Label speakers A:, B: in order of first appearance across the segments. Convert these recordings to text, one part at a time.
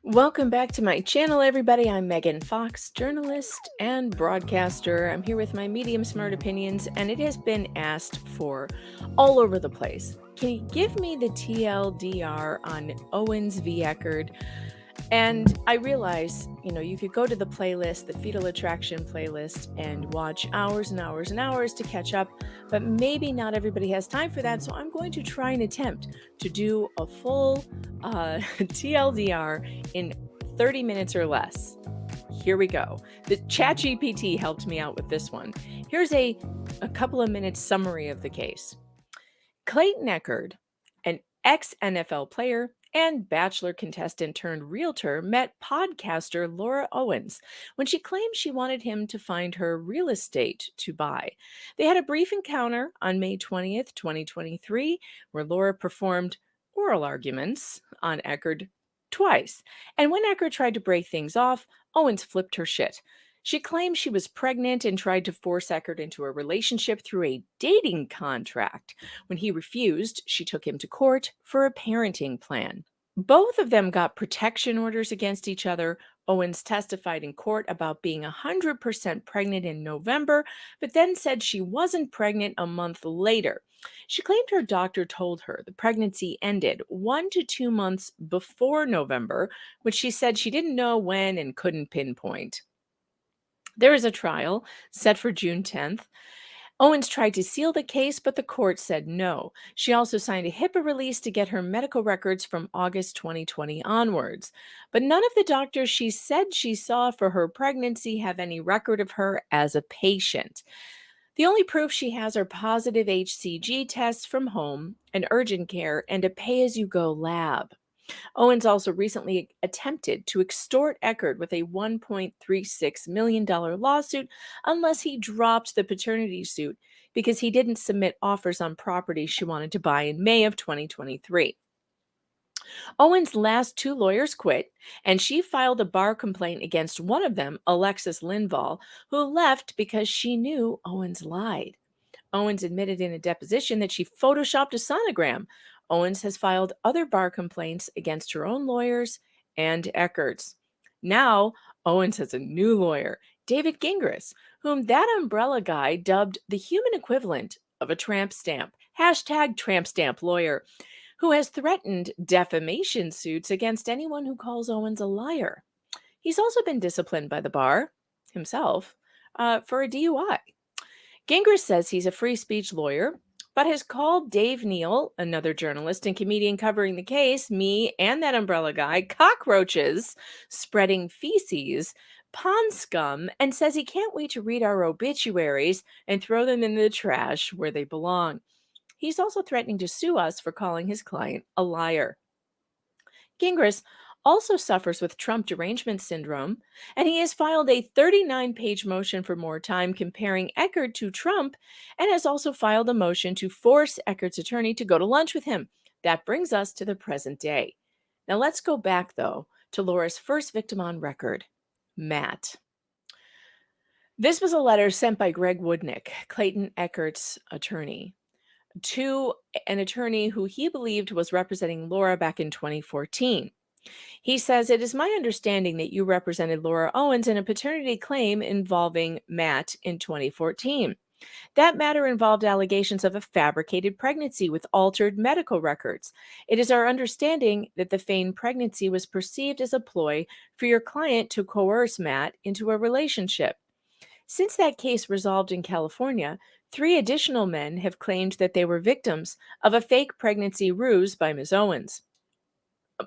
A: Welcome back to my channel, everybody. I'm Megan Fox, journalist and broadcaster. I'm here with my medium smart opinions, and it has been asked for all over the place. Can you give me the TLDR on Owens v. Echard? And I realize, you could go to the playlist, the Fetal Attraction playlist, and watch hours and hours and hours to catch up, but maybe not everybody has time for that. So I'm going to try and attempt to do a full TLDR in 30 minutes or less. Here we go. The ChatGPT helped me out with this one. Here's a couple of minutes summary of the case. Clayton Echard, an ex-NFL player and Bachelor contestant turned realtor, met podcaster Laura Owens when she claimed she wanted him to find her real estate to buy. They had a brief encounter on May 20th, 2023, where Laura performed oral arguments on Echard twice. And when Echard tried to break things off, Owens flipped her shit. She claimed she was pregnant and tried to force Echard into a relationship through a dating contract. When he refused, she took him to court for a parenting plan. Both of them got protection orders against each other. Owens testified in court about being 100% pregnant in November, but then said she wasn't pregnant a month later. She claimed her doctor told her the pregnancy ended 1 to 2 months before November, which she said she didn't know when and couldn't pinpoint. There is a trial set for June 10th. Owens tried to seal the case, but the court said no. She also signed a HIPAA release to get her medical records from August 2020 onwards. But none of the doctors she said she saw for her pregnancy have any record of her as a patient. The only proof she has are positive HCG tests from home, an urgent care, and a pay-as-you-go lab. Owens also recently attempted to extort Echard with a $1.36 million lawsuit unless he dropped the paternity suit because he didn't submit offers on property she wanted to buy in May of 2023. Owens' last two lawyers quit, and she filed a bar complaint against one of them, Alexis Linval, who left because she knew Owens lied. Owens admitted in a deposition that she photoshopped a sonogram. Owens has filed other bar complaints against her own lawyers and Echard's. Now, Owens has a new lawyer, David Gingras, whom that umbrella guy dubbed the human equivalent of a tramp stamp, #tramp stamp lawyer, who has threatened defamation suits against anyone who calls Owens a liar. He's also been disciplined by the bar himself for a DUI. Gingras says he's a free speech lawyer, but has called Dave Neal, another journalist and comedian covering the case, me and that umbrella guy, cockroaches, spreading feces, pond scum, and says he can't wait to read our obituaries and throw them in the trash where they belong. He's also threatening to sue us for calling his client a liar. Gingras also suffers with Trump derangement syndrome, and he has filed a 39-page motion for more time comparing Echard to Trump, and has also filed a motion to force Echard's attorney to go to lunch with him. That brings us to the present day. Now let's go back, though, to Laura's first victim on record, Matt. This was a letter sent by Greg Woodnick, Clayton Echard's attorney, to an attorney who he believed was representing Laura back in 2014. He says, "It is my understanding that you represented Laura Owens in a paternity claim involving Matt in 2014. That matter involved allegations of a fabricated pregnancy with altered medical records. It is our understanding that the feigned pregnancy was perceived as a ploy for your client to coerce Matt into a relationship. Since that case resolved in California, 3 additional men have claimed that they were victims of a fake pregnancy ruse by Ms. Owens.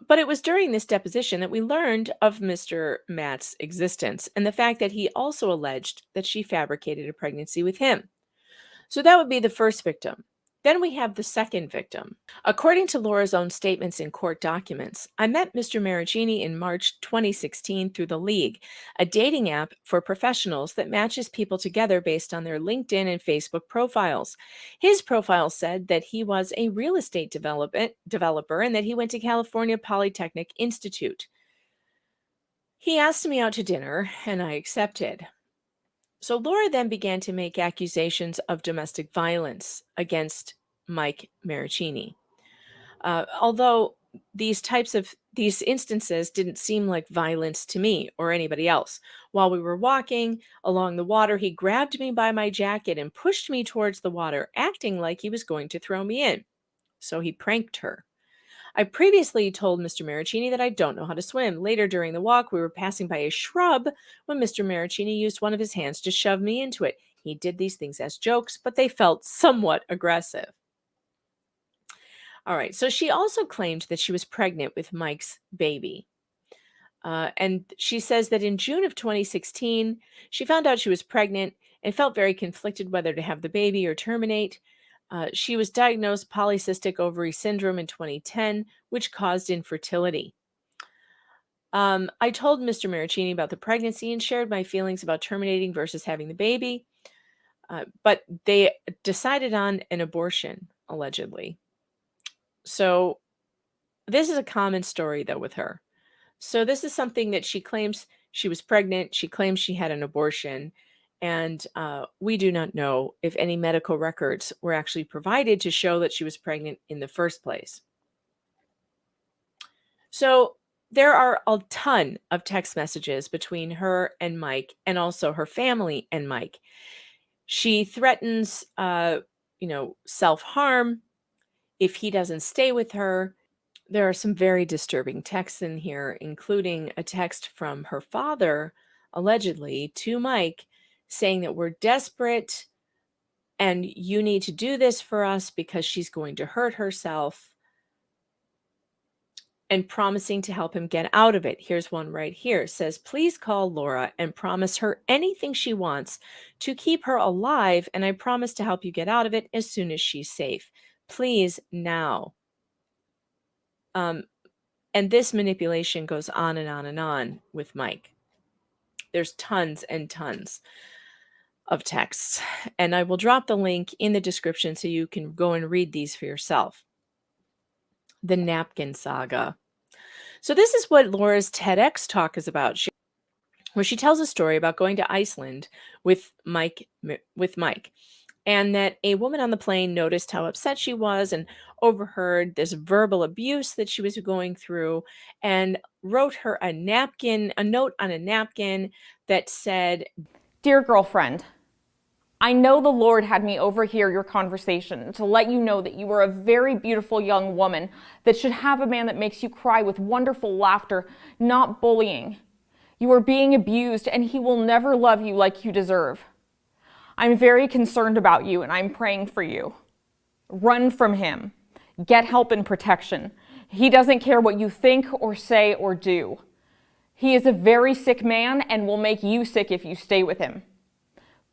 A: But it was during this deposition that we learned of Mr. Matt's existence and the fact that he also alleged that she fabricated a pregnancy with him. So that would be the first victim. Then we have the second victim. According to Laura's own statements in court documents, I met Mr. Maricini in March 2016 through The League, a dating app for professionals that matches people together based on their LinkedIn and Facebook profiles. His profile said that he was a real estate developer and that he went to California Polytechnic Institute. He asked me out to dinner, and I accepted. So Laura then began to make accusations of domestic violence against Mike Maricini. Although these these instances didn't seem like violence to me or anybody else. While we were walking along the water, he grabbed me by my jacket and pushed me towards the water, acting like he was going to throw me in. So he pranked her. I previously told Mr. Maricini that I don't know how to swim. Later during the walk, we were passing by a shrub when Mr. Maricini used one of his hands to shove me into it. He did these things as jokes, but they felt somewhat aggressive. All right, so she also claimed that she was pregnant with Mike's baby. And she says that in June of 2016, she found out she was pregnant and felt very conflicted whether to have the baby or terminate. She was diagnosed polycystic ovary syndrome in 2010, which caused infertility. I told Mr. Maricini about the pregnancy and shared my feelings about terminating versus having the baby, but they decided on an abortion, allegedly. So this is a common story, though, with her. So this is something that she claims she was pregnant. She claims she had an abortion. And we do not know if any medical records were actually provided to show that she was pregnant in the first place. So there are a ton of text messages between her and Mike, and also her family and Mike. She threatens, self-harm if he doesn't stay with her. There are some very disturbing texts in here, including a text from her father, allegedly, to Mike, saying that we're desperate and you need to do this for us because she's going to hurt herself, and promising to help him get out of it. Here's one right here. It says, please call Laura and promise her anything she wants to keep her alive, and I promise to help you get out of it as soon as she's safe. Please, now. And this manipulation goes on and on and on with Mike. There's tons and tons of texts, and I will drop the link in the description so you can go and read these for yourself. The napkin saga. So this is what Laura's TEDx talk is about, where she tells a story about going to Iceland with Mike, and that a woman on the plane noticed how upset she was and overheard this verbal abuse that she was going through, and wrote her a note on a napkin that said,
B: "Dear girlfriend, I know the Lord had me overhear your conversation to let you know that you are a very beautiful young woman that should have a man that makes you cry with wonderful laughter, not bullying. You are being abused and he will never love you like you deserve. I'm very concerned about you and I'm praying for you. Run from him. Get help and protection. He doesn't care what you think or say or do. He is a very sick man and will make you sick if you stay with him.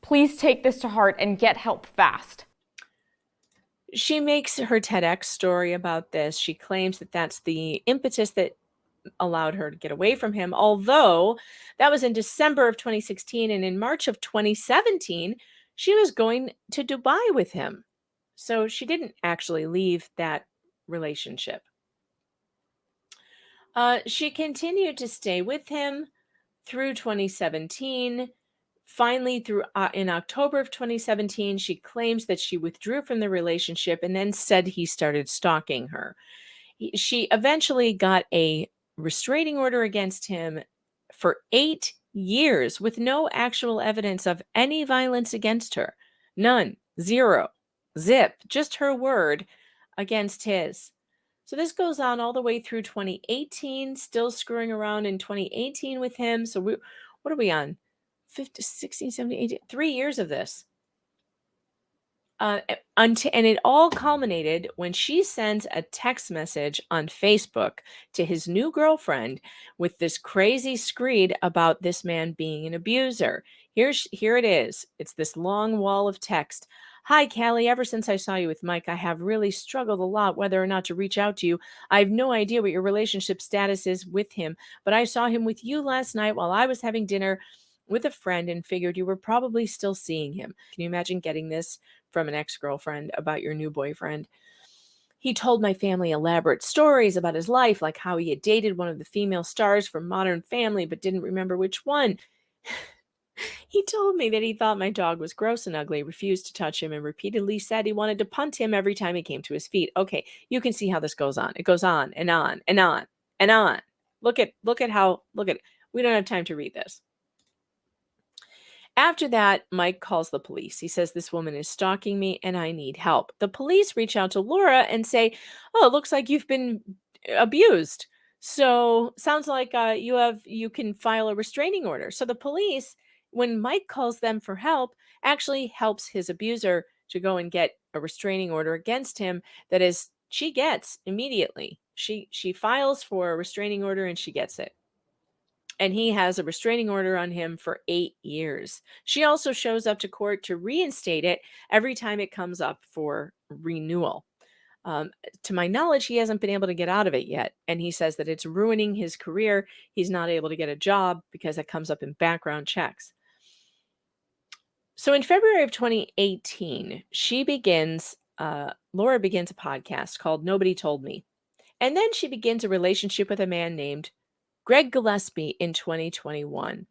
B: Please take this to heart and get help fast."
A: She makes her TEDx story about this. She claims that that's the impetus that allowed her to get away from him, although that was in December of 2016, and in March of 2017, she was going to Dubai with him. So she didn't actually leave that relationship. She continued to stay with him through 2017. Finally, in October of 2017, she claims that she withdrew from the relationship and then said he started stalking her. She eventually got a restraining order against him for 8 years with no actual evidence of any violence against her. None. Zero. Zip. Just her word against his. So this goes on all the way through 2018, still screwing around in 2018 with him. So what are we on? 15, 16, 17, 18, 3 years of this. And it all culminated when she sends a text message on Facebook to his new girlfriend with this crazy screed about this man being an abuser. Here it is. It's this long wall of text. "Hi, Callie. Ever since I saw you with Mike, I have really struggled a lot whether or not to reach out to you. I have no idea what your relationship status is with him, but I saw him with you last night while I was having dinner with a friend and figured you were probably still seeing him." Can you imagine getting this from an ex-girlfriend about your new boyfriend? "He told my family elaborate stories about his life, like how he had dated one of the female stars from Modern Family but didn't remember which one. He told me that he thought my dog was gross and ugly, refused to touch him, and repeatedly said he wanted to punt him every time he came to his feet." Okay, you can see how this goes on. It goes on and on and on. and on. Look at we don't have time to read this. After that, Mike calls the police. He says, "This woman is stalking me and I need help." The police reach out to Laura and say, "Oh, it looks like you've been abused. So sounds like you can file a restraining order." So the police, when Mike calls them for help, actually helps his abuser to go and get a restraining order against him. That is, she gets immediately. She files for a restraining order and she gets it. And he has a restraining order on him for 8 years. She also shows up to court to reinstate it every time it comes up for renewal. To my knowledge, he hasn't been able to get out of it yet. And he says that it's ruining his career. He's not able to get a job because it comes up in background checks. So in February of 2018, Laura begins a podcast called Nobody Told Me. And then she begins a relationship with a man named Greg Gillespie in 2021.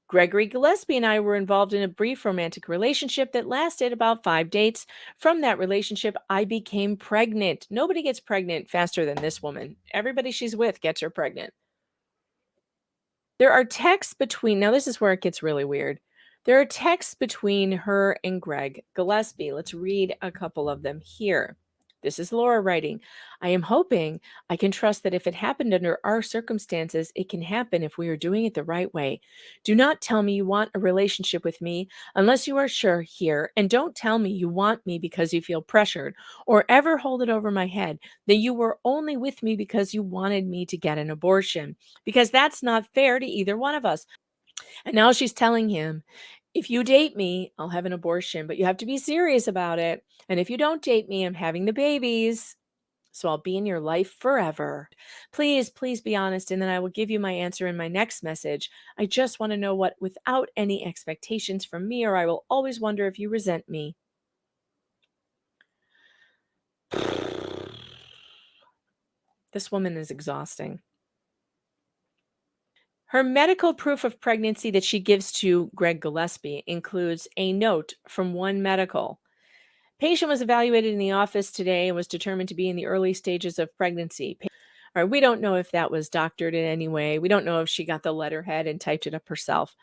A: Gregory Gillespie and I were involved in a brief romantic relationship that lasted about 5 dates. From that relationship, I became pregnant. Nobody gets pregnant faster than this woman. Everybody she's with gets her pregnant. There are texts between, now this is where it gets really weird. There are texts between her and Greg Gillespie. Let's read a couple of them here. This is Laura writing. "I am hoping I can trust that if it happened under our circumstances, it can happen if we are doing it the right way. Do not tell me you want a relationship with me unless you are sure here, and don't tell me you want me because you feel pressured, or ever hold it over my head that you were only with me because you wanted me to get an abortion, because that's not fair to either one of us." And now she's telling him, "If you date me, I'll have an abortion, but you have to be serious about it. And if you don't date me, I'm having the babies. So I'll be in your life forever. Please, please be honest, and then I will give you my answer in my next message. I just want to know what without any expectations from me, or I will always wonder if you resent me." This woman is exhausting. Her medical proof of pregnancy that she gives to Greg Gillespie includes a note from One Medical. "Patient was evaluated in the office today and was determined to be in the early stages of pregnancy." All right, we don't know if that was doctored in any way. We don't know if she got the letterhead and typed it up herself.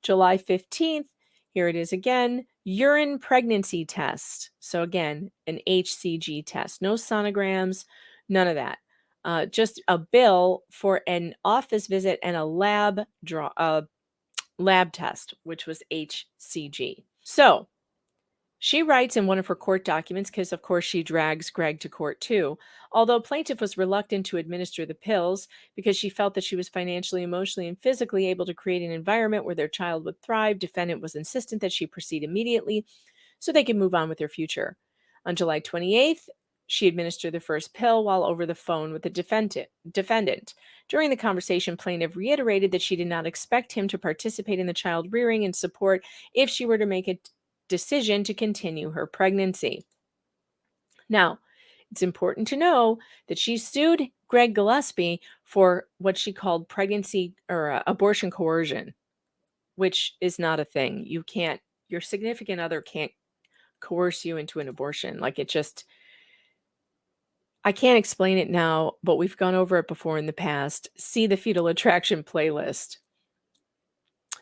A: July 15th, here it is again, urine pregnancy test. So again, an HCG test. No sonograms, none of that. Just a bill for an office visit and a lab test, which was HCG. So she writes in one of her court documents, because of course she drags Greg to court too, although plaintiff was reluctant to administer the pills because she felt that she was financially, emotionally, and physically able to create an environment where their child would thrive, defendant was insistent that she proceed immediately so they could move on with their future. On July 28th, she administered the first pill while over the phone with the defendant. During the conversation, plaintiff reiterated that she did not expect him to participate in the child rearing and support if she were to make a decision to continue her pregnancy. Now, it's important to know that she sued Greg Gillespie for what she called pregnancy or abortion coercion, which is not a thing. Your significant other can't coerce you into an abortion. Like, I can't explain it now, but we've gone over it before in the past. See the fetal attraction playlist.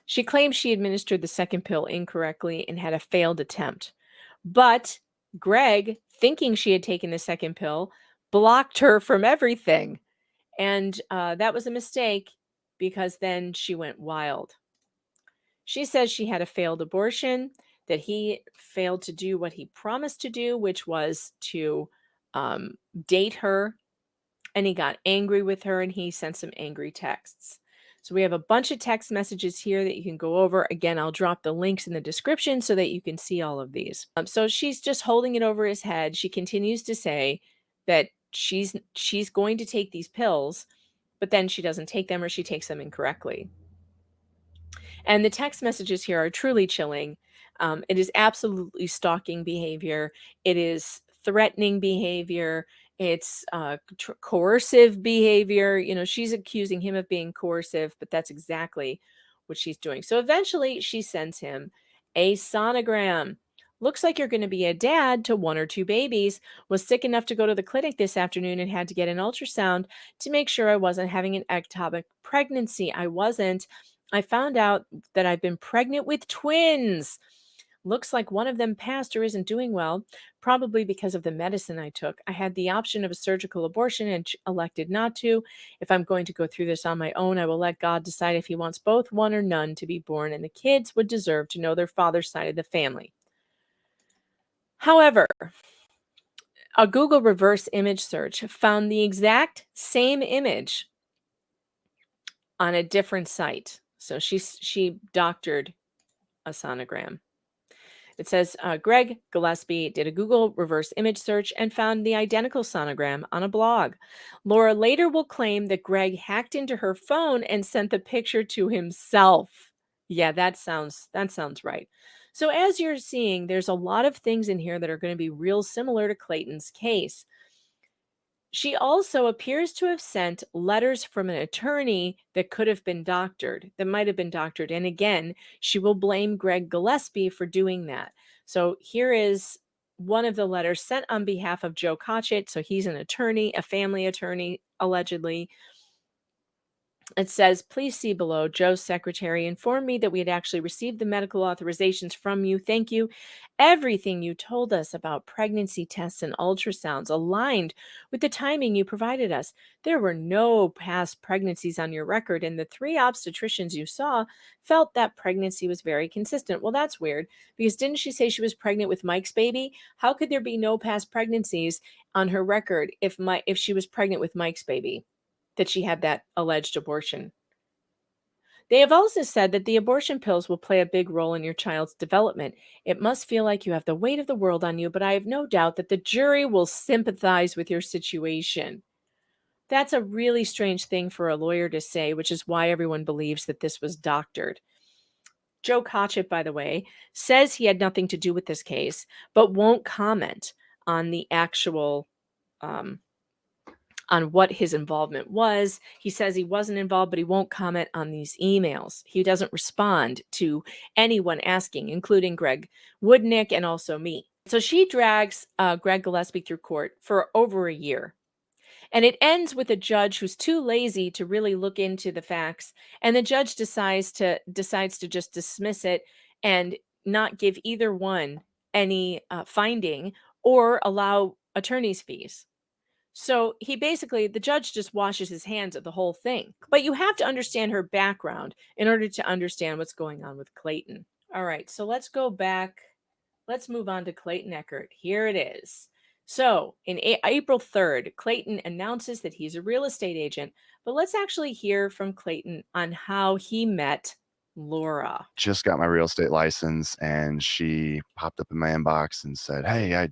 A: She claims she administered the second pill incorrectly and had a failed attempt. But Greg, thinking she had taken the second pill, blocked her from everything. And that was a mistake because then she went wild. She says she had a failed abortion, that he failed to do what he promised to do, which was to date her. And he got angry with her and he sent some angry texts. So we have a bunch of text messages here that you can go over. Again, I'll drop the links in the description so that you can see all of these. So she's just holding it over his head. She continues to say that she's going to take these pills, but then she doesn't take them or she takes them incorrectly. And the text messages here are truly chilling. It is absolutely stalking behavior. It is threatening behavior. It's coercive behavior. You know, she's accusing him of being coercive, but that's exactly what she's doing. So eventually she sends him a sonogram. Looks like you're going to be a dad to 1 or 2 babies. Was sick enough to go to the clinic this afternoon and had to get an ultrasound to make sure I wasn't having an ectopic pregnancy. I wasn't. I found out that I've been pregnant with twins. Looks like one of them passed or isn't doing well, probably because of the medicine I took. I had the option of a surgical abortion and elected not to. If I'm going to go through this on my own, I will let God decide if He wants both, one or none, to be born, and the kids would deserve to know their father's side of the family. However, a Google reverse image search found the exact same image on a different site. So she doctored a sonogram. It says Greg Gillespie did a Google reverse image search and found the identical sonogram on a blog. Laura later will claim that Greg hacked into her phone and sent the picture to himself. Yeah, that sounds right. So as you're seeing, there's a lot of things in here that are going to be real similar to Clayton's case. She also appears to have sent letters from an attorney that could have been doctored, that might have been doctored. And again, she will blame Greg Gillespie for doing that. So here is one of the letters sent on behalf of Joe Cotchett. So he's an attorney, a family attorney, allegedly. It says, please see below. Joe's secretary informed me that we had actually received the medical authorizations from you. Thank you. Everything you told us about pregnancy tests and ultrasounds aligned with the timing you provided us. There were no past pregnancies on your record, and the 3 obstetricians you saw felt that pregnancy was very consistent. Well, that's weird, because didn't she say she was pregnant with Mike's baby? How could there be no past pregnancies on her record if she was pregnant with Mike's baby? That she had that alleged abortion. They have also said that the abortion pills will play a big role in your child's development. It must feel like you have the weight of the world on you, but I have no doubt that the jury will sympathize with your situation. That's a really strange thing for a lawyer to say, which is why everyone believes that this was doctored. Joe Cotchett, by the way, says he had nothing to do with this case, but won't comment on the actual on what his involvement was. He says he wasn't involved, but he won't comment on these emails. He doesn't respond to anyone asking, including Greg Woodnick and also me. So she drags Greg Gillespie through court for over a year. And it ends with a judge who's too lazy to really look into the facts. And the judge decides to just dismiss it and not give either one any finding or allow attorney's fees. So the judge just washes his hands of the whole thing. But you have to understand her background in order to understand what's going on with Clayton. All right, so let's go back. Let's move on to Clayton Echard. Here it is. So in April 3rd, Clayton announces that he's a real estate agent. But let's actually hear from Clayton on how he met Laura.
C: Just got my real estate license, and she popped up in my inbox and said, "Hey, I've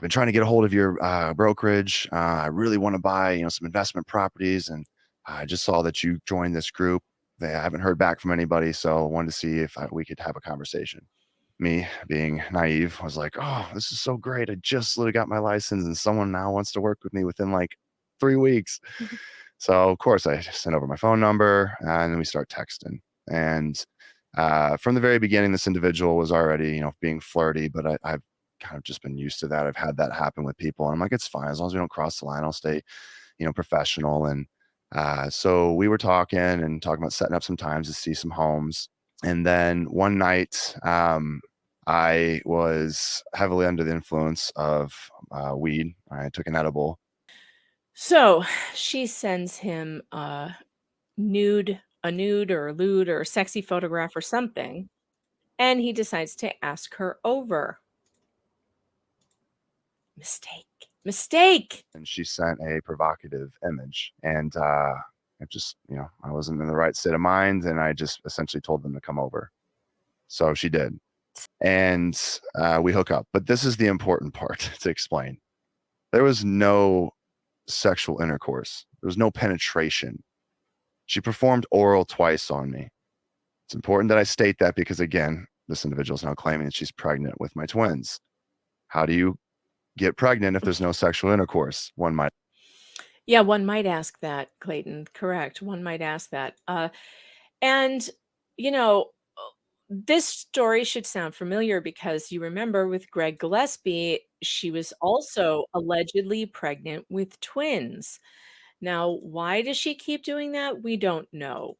C: been trying to get a hold of your brokerage. I really want to buy, some investment properties, and I just saw that you joined this group. I haven't heard back from anybody, so I wanted to see if we could have a conversation." Me, being naive, was like, "Oh, this is so great. I just literally got my license, and someone now wants to work with me within like 3 weeks." So of course I sent over my phone number, and then we start texting. And from the very beginning, this individual was already, being flirty, but I've kind of just been used to that. I've had that happen with people, and I'm like, it's fine as long as we don't cross the line. I'll stay, professional. And so we were talking about setting up some times to see some homes. And then one night, I was heavily under the influence of weed. I took an edible.
A: So she sends him a nude or a lewd or a sexy photograph or something, and he decides to ask her over. Mistake.
C: And she sent a provocative image. And it just, I wasn't in the right state of mind, and I just essentially told them to come over. So she did. And we hook up. But this is the important part to explain. There was no sexual intercourse. There was no penetration. She performed oral twice on me. It's important that I state that because, again, this individual is now claiming that she's pregnant with my twins. How do you get pregnant if there's no sexual intercourse? One might
A: ask that, Clayton. Correct. One might ask that. And, you know, This story should sound familiar because you remember with Greg Gillespie, she was also allegedly pregnant with twins. Now, why does she keep doing that? We don't know.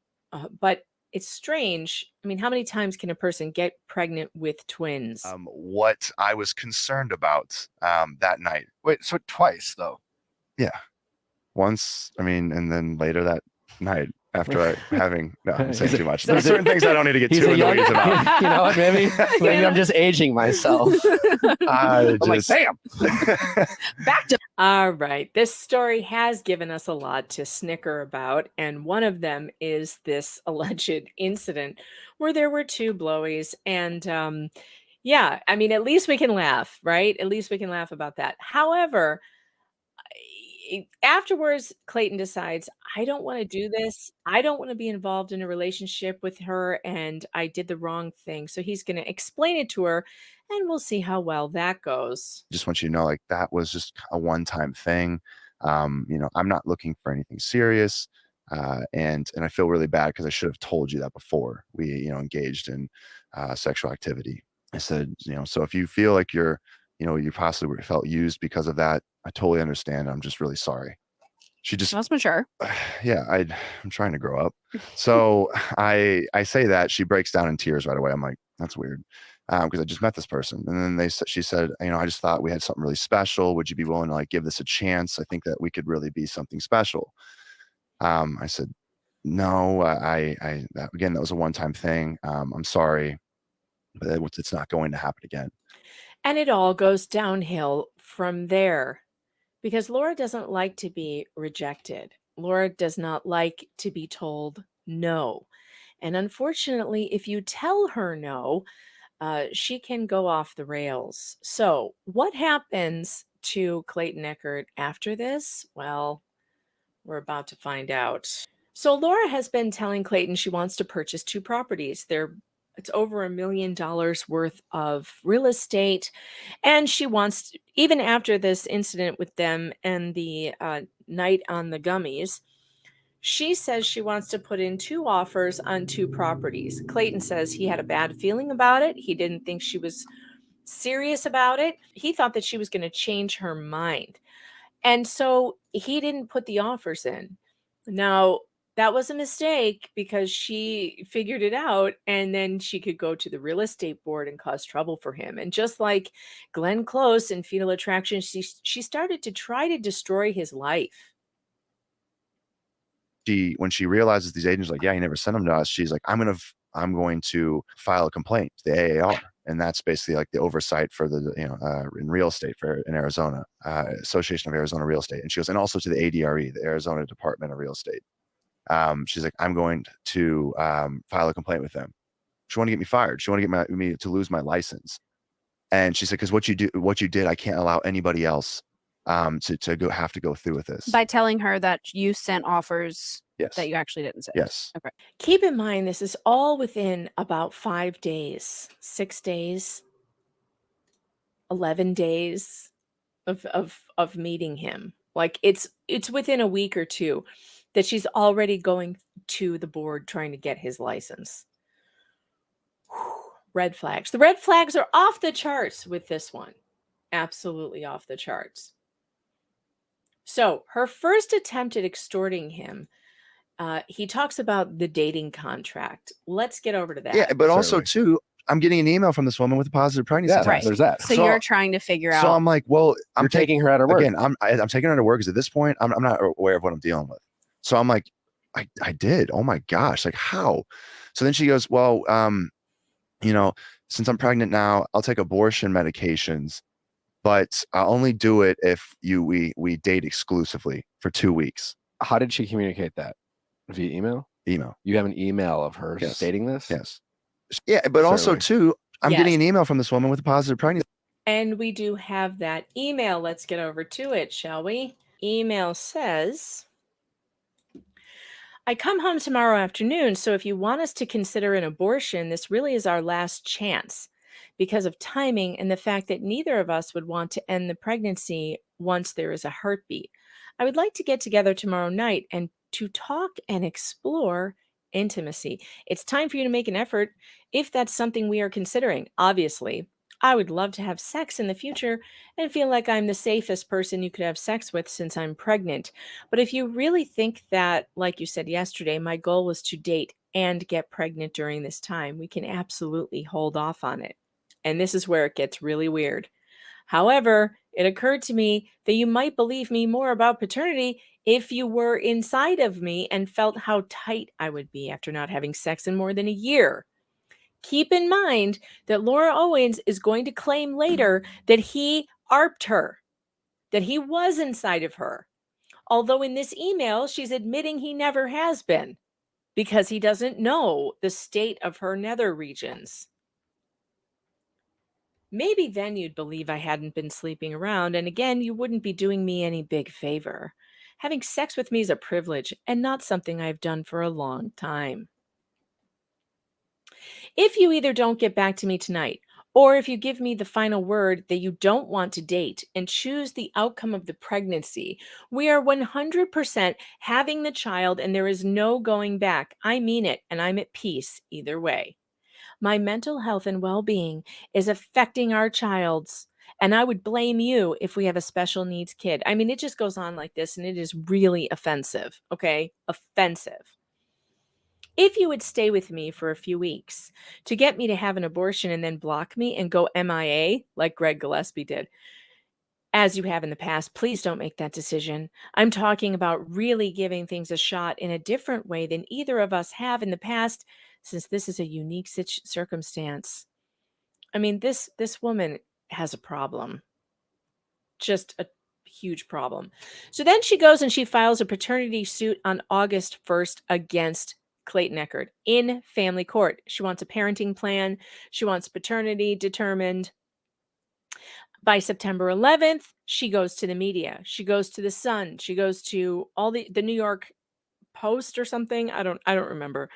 A: But it's strange. I mean, how many times can a person get pregnant with twins?
C: What I was concerned about that night.
D: Wait, so twice though?
C: Yeah. Once, I mean, and then later that night after I'm saying too much. There's certain things I don't need to get too in the weeds about.
D: You know what? Maybe I'm just aging myself. I'm like, bam.
A: Back to. All right. This story has given us a lot to snicker about. And one of them is this alleged incident where there were two blowies. And yeah, I mean, at least we can laugh, right? At least we can laugh about that. However, afterwards, Clayton decides, I don't want to do this. I don't want to be involved in a relationship with her, and I did the wrong thing. So he's going to explain it to her, and we'll see how well that goes.
C: Just want you to know, like, that was just a one-time thing. I'm not looking for anything serious. And I feel really bad because I should have told you that before we, engaged in sexual activity. I said, so if you feel like you possibly felt used because of that, I totally understand. I'm just really sorry. She
E: Sounds mature.
C: Yeah, I'm trying to grow up. So I say that, she breaks down in tears right away. I'm like, that's weird. Because I just met this person. And then she said, I just thought we had something really special. Would you be willing to give this a chance? I think that we could really be something special. I said, no, again, that was a one-time thing. I'm sorry, but it's not going to happen again.
A: And it all goes downhill from there because Laura doesn't like to be rejected. Laura does not like to be told no. And unfortunately, if you tell her no, she can go off the rails. So, what happens to Clayton Echard after this? Well, we're about to find out. So, Laura has been telling Clayton she wants to purchase two properties. It's over $1 million worth of real estate. And she wants, even after this incident with them and the night on the gummies, she says she wants to put in two offers on two properties. Clayton says he had a bad feeling about it. He didn't think she was serious about it. He thought that she was going to change her mind. And so he didn't put the offers in. Now, that was a mistake because she figured it out and then she could go to the real estate board and cause trouble for him. And just like Glenn Close in Fetal Attraction, she started to try to destroy his life.
C: When she realizes these agents are like, yeah, he never sent them to us, she's like, I'm going to file a complaint to the AAR. And that's basically like the oversight for the, in real estate in Arizona, Association of Arizona Real Estate. And she goes, and also to the ADRE, the Arizona Department of Real Estate. She's like, I'm going to file a complaint with them. She wanted to get me fired. She wanted to get me to lose my license. And she said, because what you did, I can't allow anybody else to have to go through with this.
E: By telling her that you sent offers
C: Yes.
E: that you actually didn't send.
C: Yes.
E: Okay.
A: Keep in mind, this is all within about 5 days, 6 days, 11 days of meeting him. Like it's within a week or two that she's already going to the board trying to get his license. Whew, red flags. The red flags are off the charts with this one. Absolutely off the charts. So her first attempt at extorting him, he talks about the dating contract. Let's get over to that.
C: Yeah, but also too, I'm getting an email from this woman with a positive pregnancy test.
E: Right.
D: There's that.
E: So you're trying to figure out.
C: So I'm like, well,
D: I'm taking her out of work.
C: Again, I'm taking her out of work because at this point, I'm not aware of what I'm dealing with. So I'm like, I did. Oh my gosh, like how? So then she goes, well, since I'm pregnant now, I'll take abortion medications, but I'll only do it if we date exclusively for 2 weeks.
D: How did she communicate that? Via email?
C: Email.
D: You have an email of her
C: Yes.
D: stating this?
C: Yes. Yeah, but also too, I'm
A: Yes.
C: getting an email from this woman with a positive pregnancy.
A: And we do have that email. Let's get over to it, shall we? Email says, I come home tomorrow afternoon, so if you want us to consider an abortion, this really is our last chance because of timing and the fact that neither of us would want to end the pregnancy once there is a heartbeat. I would like to get together tomorrow night and to talk and explore intimacy. It's time for you to make an effort if that's something we are considering. Obviously, I would love to have sex in the future and feel like I'm the safest person you could have sex with since I'm pregnant. But if you really think that, like you said yesterday, my goal was to date and get pregnant during this time, we can absolutely hold off on it. And this is where it gets really weird. However, it occurred to me that you might believe me more about paternity if you were inside of me and felt how tight I would be after not having sex in more than a year. Keep in mind that Laura Owens is going to claim later that he ARPed her, that he was inside of her. Although in this email, she's admitting he never has been because he doesn't know the state of her nether regions. Maybe then you'd believe I hadn't been sleeping around, and again, you wouldn't be doing me any big favor. Having sex with me is a privilege and not something I've done for a long time. If you either don't get back to me tonight, or if you give me the final word that you don't want to date and choose the outcome of the pregnancy, we are 100% having the child and there is no going back. I mean it, and I'm at peace either way. My mental health and well-being is affecting our child's, and I would blame you if we have a special needs kid. I mean, it just goes on like this, and it is really offensive, okay? Offensive. If you would stay with me for a few weeks to get me to have an abortion and then block me and go MIA like Greg Gillespie did, as you have in the past, please don't make that decision. I'm talking about really giving things a shot in a different way than either of us have in the past, since this is a unique circumstance. I mean, this woman has a problem, just a huge problem. So then she goes and she files a paternity suit on August 1st against Clayton Echard in family court. She wants a parenting plan. She wants paternity determined. By September 11th, she goes to the media. She goes to the Sun. She goes to all the New York Post or something. I don't remember.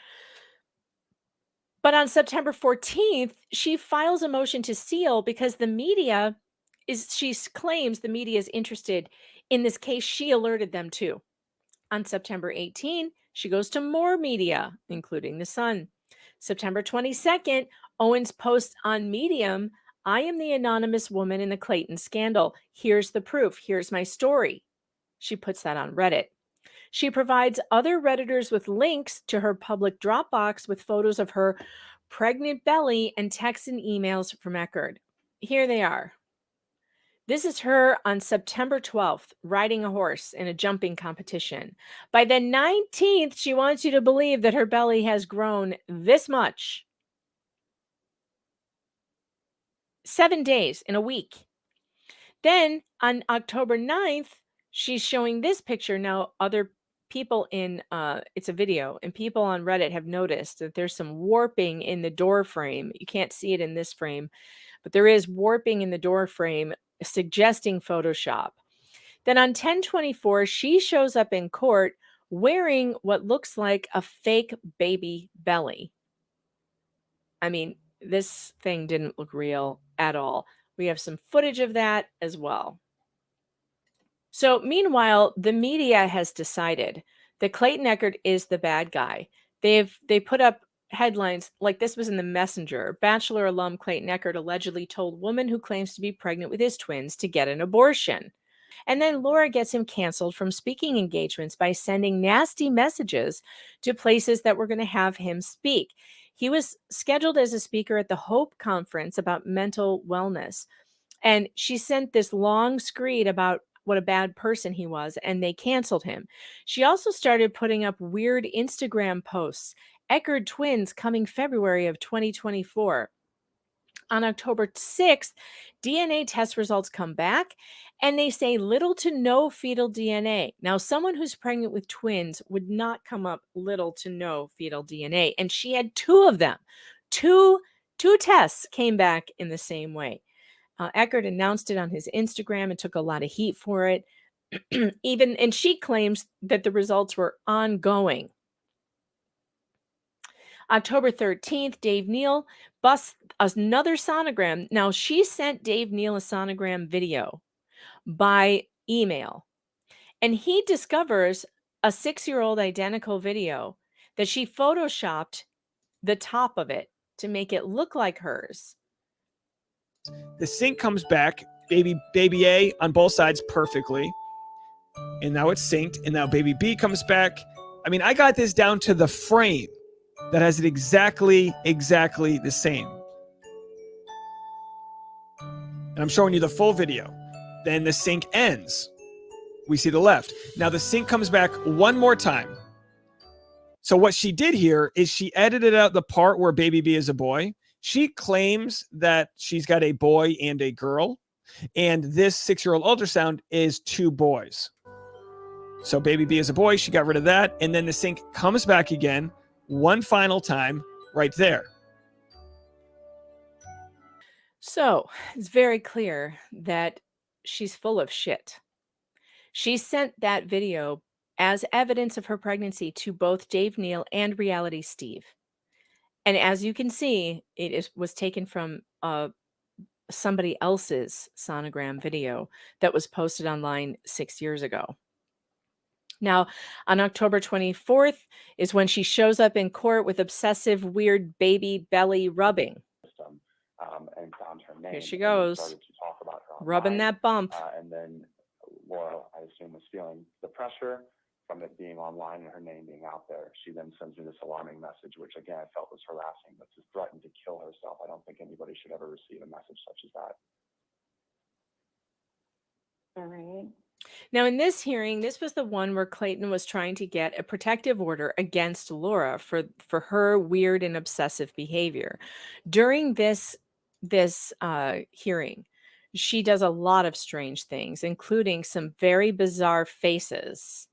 A: But on September 14th, she files a motion to seal because the media she claims the media is interested in this case she alerted them to. On September 18, she goes to more media, including the Sun. September 22nd, Owens posts on Medium, I am the anonymous woman in the Clayton scandal. Here's the proof. Here's my story. She puts that on Reddit. She provides other Redditors with links to her public Dropbox with photos of her pregnant belly and texts and emails from Echard. Here they are. This is her on September 12th, riding a horse in a jumping competition. By the 19th, she wants you to believe that her belly has grown this much. 7 days in a week. Then on October 9th, she's showing this picture. Now, other people it's a video, and people on Reddit have noticed that there's some warping in the door frame. You can't see it in this frame, but there is warping in the door frame, suggesting Photoshop. Then on 10/24, she shows up in court wearing what looks like a fake baby belly. I mean, this thing didn't look real at all. We have some footage of that as well. So meanwhile, the media has decided that Clayton Echard is the bad guy. They put up headlines like this was in the Messenger. Bachelor alum Clayton Echard allegedly told woman who claims to be pregnant with his twins to get an abortion. And then Laura gets him canceled from speaking engagements by sending nasty messages to places that were going to have him speak. He was scheduled as a speaker at the Hope Conference about mental wellness. And she sent this long screed about what a bad person he was, and they canceled him. She also started putting up weird Instagram posts. Echard twins coming February of 2024. On October 6th, DNA test results come back and they say little to no fetal DNA. Now, someone who's pregnant with twins would not come up little to no fetal DNA. And she had two of them. Two tests came back in the same way. Echard announced it on his Instagram and took a lot of heat for it. And she claims that the results were ongoing. October 13th, Dave Neal busts another sonogram. Now, she sent Dave Neal a sonogram video by email, and he discovers a 6-year-old identical video that she photoshopped the top of it to make it look like hers.
F: The sink comes back, baby A on both sides perfectly. And now it's synced. And now baby B comes back. I mean, I got this down to the frame that has it exactly the same. And I'm showing you the full video. Then the sync ends. We see the left. Now the sync comes back one more time. So what she did here is she edited out the part where baby B is a boy. She claims that she's got a boy and a girl. And this 6-year-old ultrasound is 2 boys. So baby B is a boy. She got rid of that. And then the sync comes back again one final time right there.
A: So it's very clear that she's full of shit. She sent that video as evidence of her pregnancy to both Dave Neal and Reality Steve. And as you can see, was taken from somebody else's sonogram video that was posted online 6 years ago. Now, on October 24th is when she shows up in court with obsessive, weird baby belly rubbing.
G: And found her name.
A: Here she
G: and
A: goes,
G: started to talk about her
A: rubbing
G: online.
A: that bump.
G: And then Laura, I assume, was feeling the pressure from it being online and her name being out there. She then sends me this alarming message, which again I felt was harassing, but to threaten to kill herself. I don't think anybody should ever receive a message such as that.
B: All right.
A: Now, in this hearing, this was the one where Clayton was trying to get a protective order against Laura for her weird and obsessive behavior. During this hearing, she does a lot of strange things, including some very bizarre faces.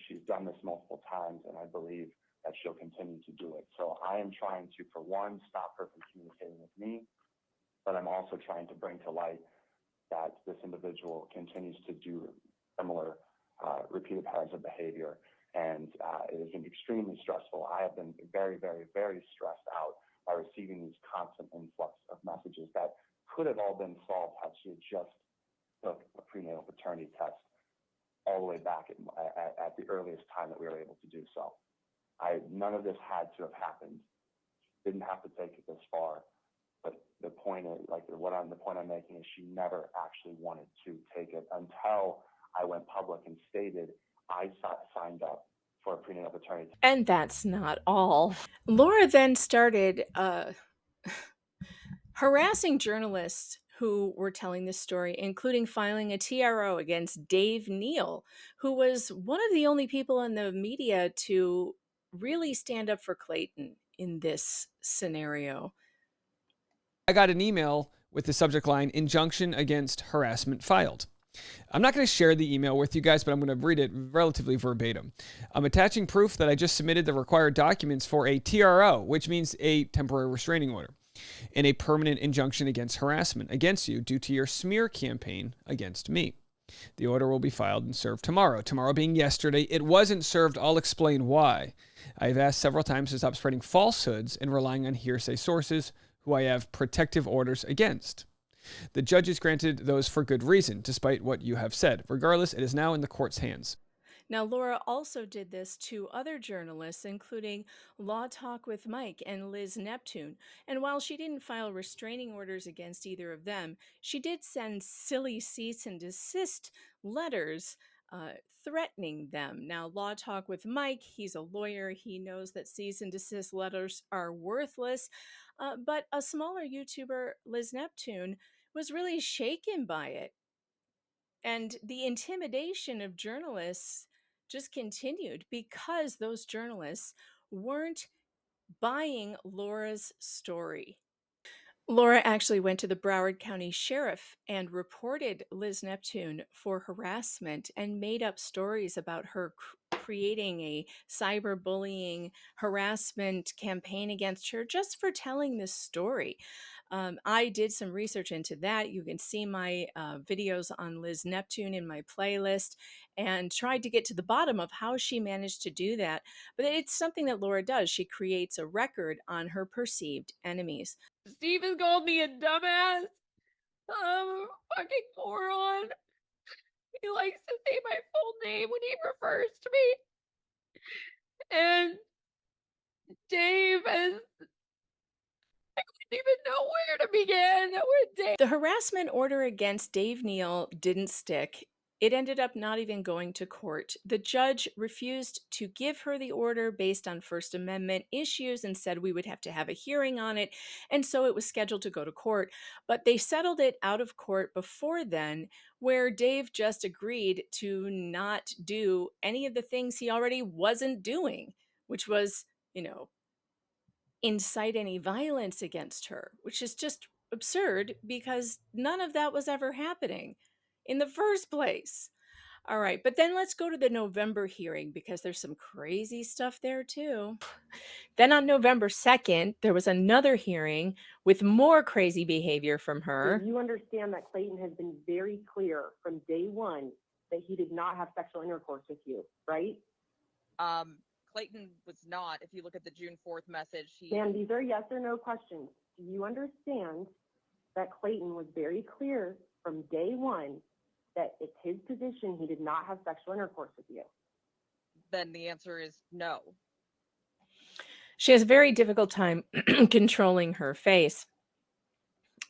G: She's done this multiple times, and I believe that she'll continue to do it. So I am trying to, for one, stop her from communicating with me, but I'm also trying to bring to light that this individual continues to do similar repeated patterns of behavior, and it has been extremely stressful. I have been very, very, very stressed out by receiving these constant influx of messages that could have all been solved had she had just took a prenatal paternity test all the way back at the earliest time that we were able to do so. None of this had to have happened. Didn't have to take it this far. But the point is, the point I'm making is she never actually wanted to take it until I went public and stated I signed up for a prenatal paternity test.
A: And that's not all. Laura then started harassing journalists who were telling this story, including filing a TRO against Dave Neal, who was one of the only people in the media to really stand up for Clayton in this scenario.
F: I got an email with the subject line, "Injunction against harassment filed." I'm not going to share the email with you guys, but I'm going to read it relatively verbatim. I'm attaching proof that I just submitted the required documents for a TRO, which means a temporary restraining order, and a permanent injunction against harassment against you due to your smear campaign against me. The order will be filed and served tomorrow. Tomorrow being yesterday. It wasn't served. I'll explain why. I've asked several times to stop spreading falsehoods and relying on hearsay sources who I have protective orders against. The judges granted those for good reason, despite what you have said. Regardless, it is now in the court's hands.
A: Now, Laura also did this to other journalists, including Law Talk with Mike and Liz Neptune. And while she didn't file restraining orders against either of them, she did send silly cease and desist letters threatening them. Now, Law Talk with Mike, he's a lawyer. He knows that cease and desist letters are worthless. But a smaller YouTuber, Liz Neptune, was really shaken by it. And the intimidation of journalists just continued because those journalists weren't buying Laura's story. Laura actually went to the Broward County Sheriff and reported Liz Neptune for harassment and made up stories about her creating a cyberbullying harassment campaign against her just for telling this story. I did some research into that. You can see my videos on Liz Neptune in my playlist and tried to get to the bottom of how she managed to do that. But it's something that Laura does. She creates a record on her perceived enemies.
B: Steve has called me a dumbass. Fucking moron. He likes to say my full name when he refers to me. And
A: Dave is. I don't even know where to begin with Dave. The harassment order against Dave Neal didn't stick. It ended up not even going to court. The judge refused to give her the order based on First Amendment issues and said we would have to have a hearing on it. And so it was scheduled to go to court. But they settled it out of court before then, where Dave just agreed to not do any of the things he already wasn't doing, which was, incite any violence against her, which is just absurd because none of that was ever happening in the first place. All right, but then let's go to the November hearing because there's some crazy stuff there too. Then on November 2nd, there was another hearing with more crazy behavior from her.
H: You understand that Clayton has been very clear from day one that he did not have sexual intercourse with you, right?
I: Clayton was not. If you look at the June 4th message,
H: Ma'am, these are yes or no questions. Do you understand that Clayton was very clear from day one that it's his position he did not have sexual intercourse with you?
I: Then the answer is no.
A: She has a very difficult time controlling her face.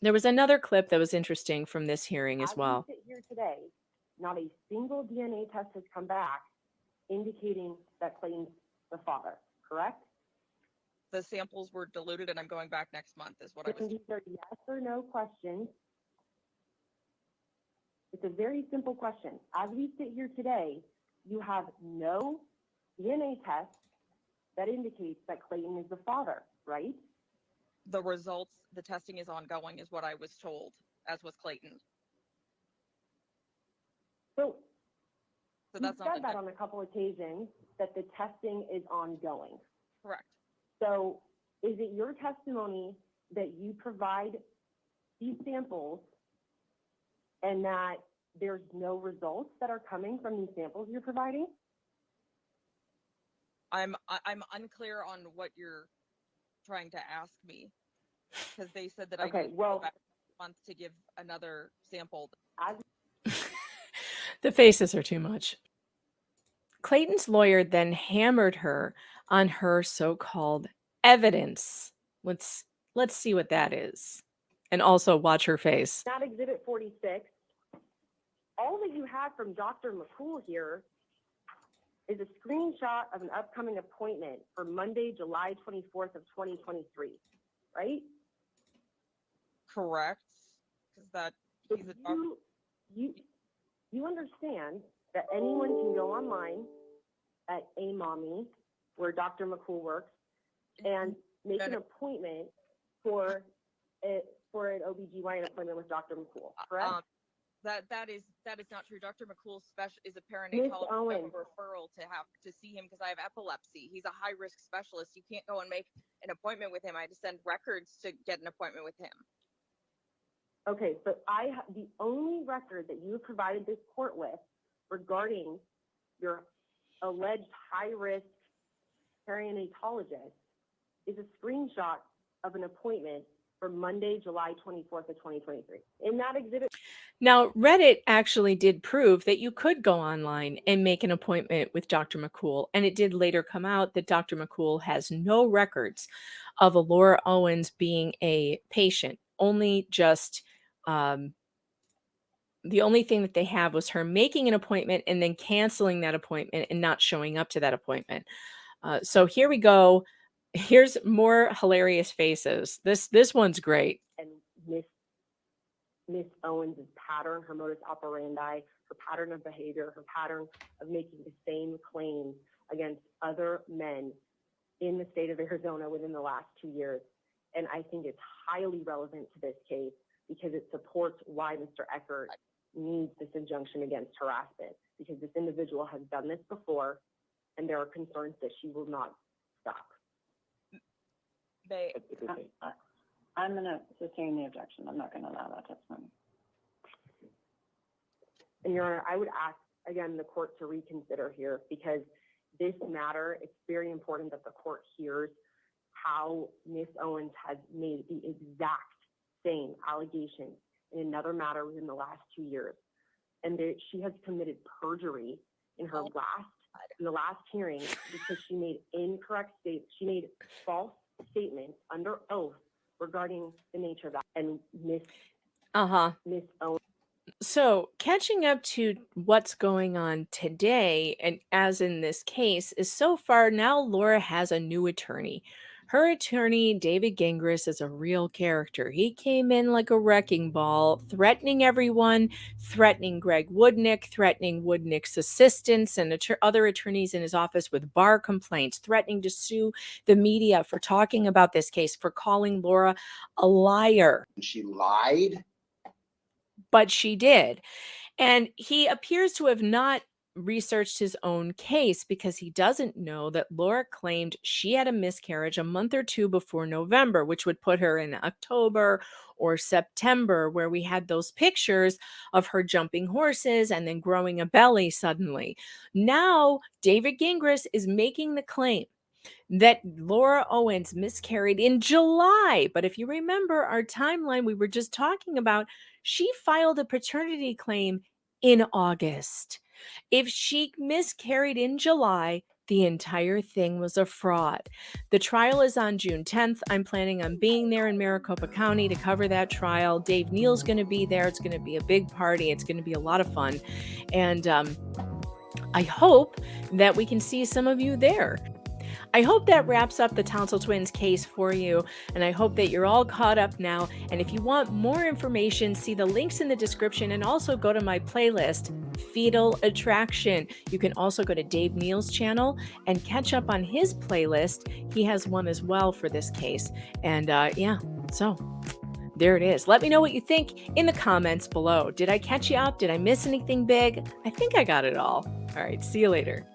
A: There was another clip that was interesting from this hearing as well.
H: We sit here today, not a single DNA test has come back indicating that Clayton's the father, correct?
I: The samples were diluted, and I'm going back next month, is what I was.
H: These are yes or no questions. It's a very simple question. As we sit here today, you have no DNA test that indicates that Clayton is the father, right?
I: The results, the testing is ongoing, is what I was told, as was Clayton.
H: So
I: that's
H: you've said that on a couple occasions, that the testing is ongoing.
I: Correct.
H: So is it your testimony that you provide these samples and that there's no results that are coming from these samples you're providing?
I: I'm unclear on what you're trying to ask me, because they said that I need to go back next month to give another sample.
A: The faces are too much. Clayton's lawyer then hammered her on her so-called evidence. Let's see what that is. And also watch her face.
H: Not Exhibit 46. All that you have from Dr. McCool here is a screenshot of an upcoming appointment for Monday, July 24th of 2023, right?
I: Correct. Because that he's a doctor.
H: You understand that anyone can go online at AMOMI, where Dr. McCool works, and make an appointment for an OBGYN appointment with Dr. McCool, correct?
I: That is not true. Dr. McCool is a perinatologist. I have a referral to see him because I have epilepsy. He's a high risk specialist. You can't go and make an appointment with him. I had to send records to get an appointment with him.
H: Okay, but the only record that you provided this court with regarding your alleged high risk perinatologist is a screenshot of an appointment for Monday, July 24th of 2023. In that exhibit.
A: Now, Reddit actually did prove that you could go online and make an appointment with Dr. McCool. And it did later come out that Dr. McCool has no records of a Laura Owens being a patient, only just the only thing that they have was her making an appointment and then canceling that appointment and not showing up to that appointment. So here we go. Here's more hilarious faces. This one's great.
H: And Miss Owens' pattern, her modus operandi, her pattern of behavior, her pattern of making the same claims against other men in the state of Arizona within the last 2 years. And I think it's highly relevant to this case because it supports why Mr. Echard needs this injunction against harassment, because this individual has done this before and there are concerns that she will not stop.
J: I'm going to sustain the objection. I'm not going to allow that testimony.
H: And Your Honor, I would ask, again, the court to reconsider here because this matter, it's very important that the court hears how Ms. Owens has made the exact same allegations in another matter within the last 2 years. And she has committed perjury in her last in the last hearing because she made she made false statements under oath regarding the nature of that. And Miss Owens.
A: So, catching up to what's going on today, and as in this case, is so far now Laura has a new attorney. Her attorney, David Gingras, is a real character. He came in like a wrecking ball, threatening everyone, threatening Greg Woodnick, threatening Woodnick's assistants and other attorneys in his office with bar complaints, threatening to sue the media for talking about this case, for calling Laura a liar.
K: She lied.
A: But she did. And he appears to have not researched his own case because he doesn't know that Laura claimed she had a miscarriage a month or two before November, which would put her in October or September, where we had those pictures of her jumping horses and then growing a belly suddenly. Now, David Gingras is making the claim that Laura Owens miscarried in July. But if you remember our timeline we were just talking about, she filed a paternity claim in August. If she miscarried in July, the entire thing was a fraud. The trial is on June 10th. I'm planning on being there in Maricopa County to cover that trial. Dave Neal's going to be there. It's going to be a big party. It's going to be a lot of fun. And I hope that we can see some of you there. I hope that wraps up the Tonsil Twins case for you, and I hope that you're all caught up now. And if you want more information, see the links in the description and also go to my playlist, Fetal Attraction. You can also go to Dave Neal's channel and catch up on his playlist. He has one as well for this case. And yeah, so there it is. Let me know what you think in the comments below. Did I catch you up? Did I miss anything big? I think I got it all. All right, see you later.